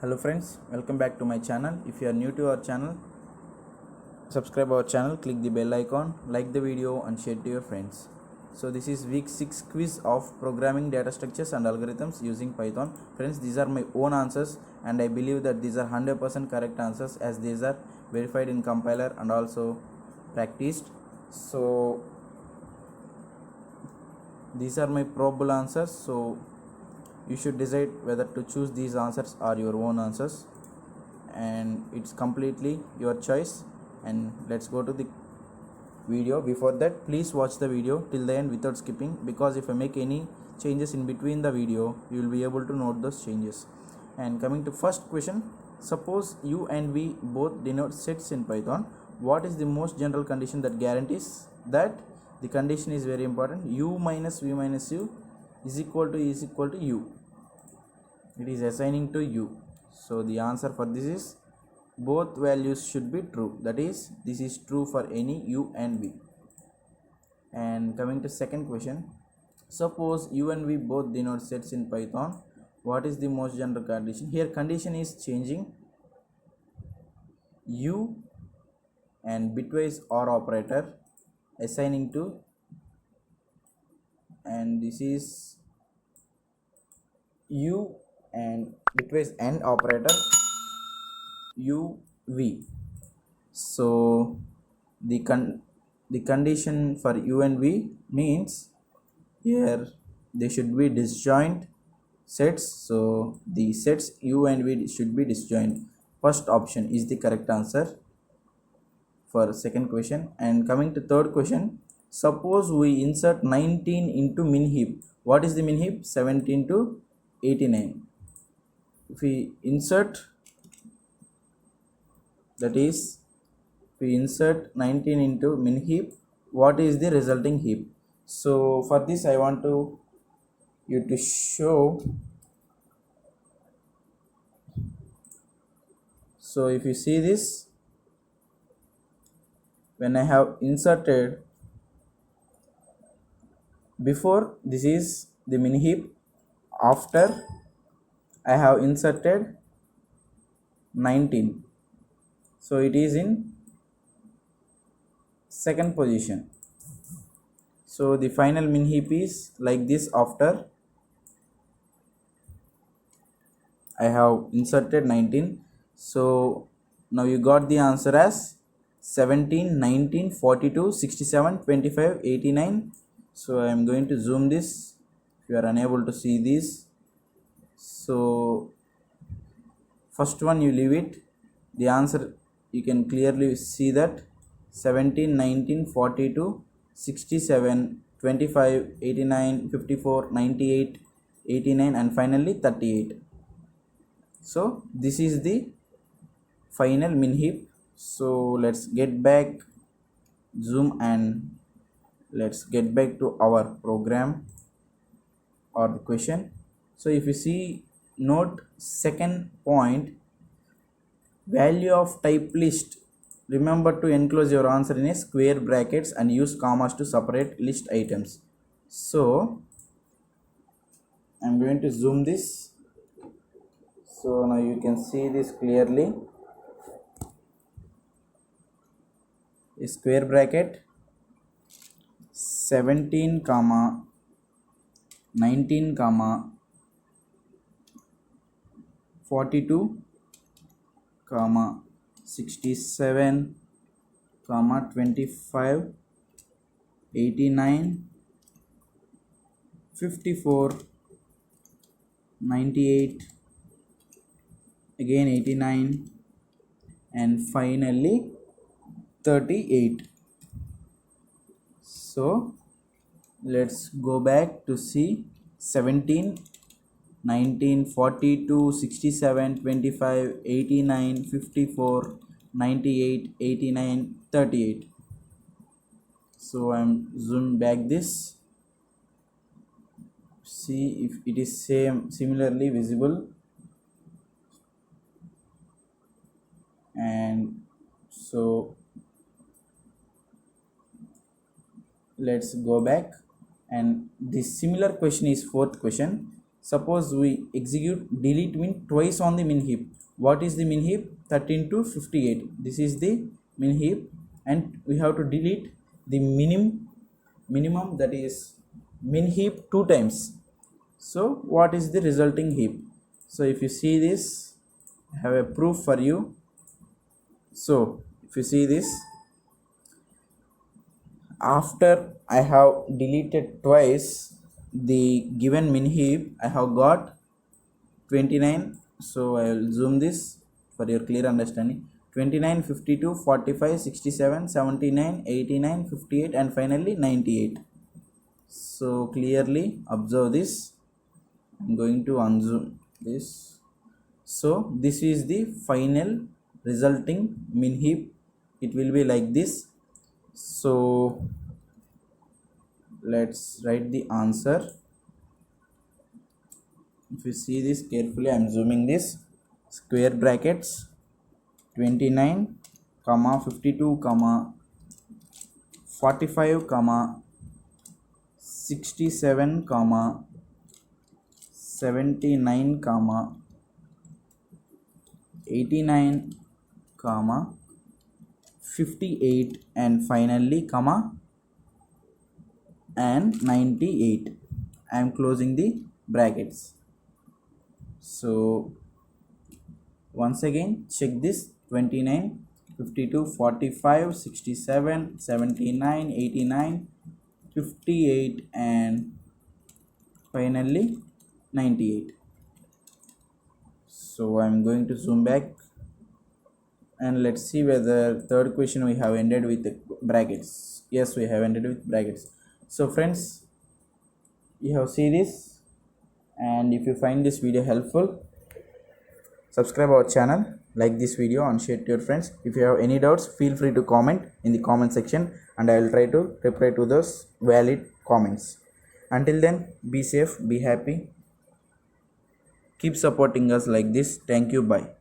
Hello friends, welcome back to my channel. If you are new to our channel, subscribe our channel, click the bell icon, like the video and share to your friends. So this is week 6 quiz of programming data structures and algorithms using Python. Friends, these are my own answers and I believe that these are 100% correct answers as these are verified in compiler and also practiced. So these are my probable answers. So you should decide whether to choose these answers or your own answers, and it's completely your choice. And let's go to the video. Before that, please watch the video till the end without skipping, because if I make any changes in between the video, you will be able to note those changes. And coming to first question, suppose u and v both denote sets in Python. What is the most general condition that guarantees that? The condition is very important. U minus v minus u is equal to u. It is assigning to u. So the answer for this is both values should be true. That is, this is true for any u and v. And coming to second question, suppose u and v both denote sets in Python. What is the most general condition? Here condition is changing. U and bitwise OR operator assigning to, and this is u and bitwise AND operator uv. So the condition for u and v means here they should be disjoint sets. So the sets u and v should be disjoint. First option is the correct answer for second question. And coming to third question, suppose we insert 19 into min heap. What is the min heap? 17 to 89. If we insert, that is, if we insert 19 into min heap, what is the resulting heap? So for this I want you to show. So if you see this, when I have inserted, before this is the min heap, after I have inserted 19, so it is in second position. So the final min heap is like this. After I have inserted 19, so now you got the answer as 17, 19, 42, 67, 25, 89. So I am going to zoom this if you are unable to see this. So first one you leave it. The answer you can clearly see that 17, 19, 42, 67, 25, 89, 54, 98, 89 and finally 38. So this is the final min heap. So let's get back, zoom, and let's get back to our program or the question. So if you see, note second point, value of type list. Remember to enclose your answer in a square brackets and use commas to separate list items. So I'm going to zoom this. So now you can see this clearly. A square bracket 17 comma 19 comma 42 comma 67 comma 25 89 54 98 again 89 and finally 38. So let's go back to see 17, 19, 42, 67, 25, 89, 54, 98, 89, 38. So I'm zoom back this. See if it is similarly visible. And so let's go back, and this similar question is fourth question. Suppose we execute delete min twice on the min heap. What is the min heap? 13 to 58. This is the min heap, and we have to delete the minimum, that is min heap, 2 times. So what is the resulting heap? So if you see this, I have a proof for you. So if you see this, after I have deleted twice the given min heap, I have got 29. So I will zoom this for your clear understanding. 29, 52, 45, 67, 79, 89, 58, and finally 98. So clearly observe this. I'm going to unzoom this. So this is the final resulting min heap. It will be like this. So let's write the answer. If you see this carefully, I am zooming this. Square brackets 29 comma 52 comma 45 comma 67 comma 79 comma 89 comma 58, and finally comma and 98. I am closing the brackets. So once again check this: 29, 52, 45, 67, 79, 89, 58, and finally 98. So I'm going to zoom back, and let's see whether third question we have ended with the brackets. Yes, we have ended with brackets. So friends, you have seen this, and if you find this video helpful, subscribe our channel, like this video, and share to your friends. If you have any doubts, feel free to comment in the comment section, and I will try to reply to those valid comments. Until then, be safe, be happy, keep supporting us like this. Thank you, bye.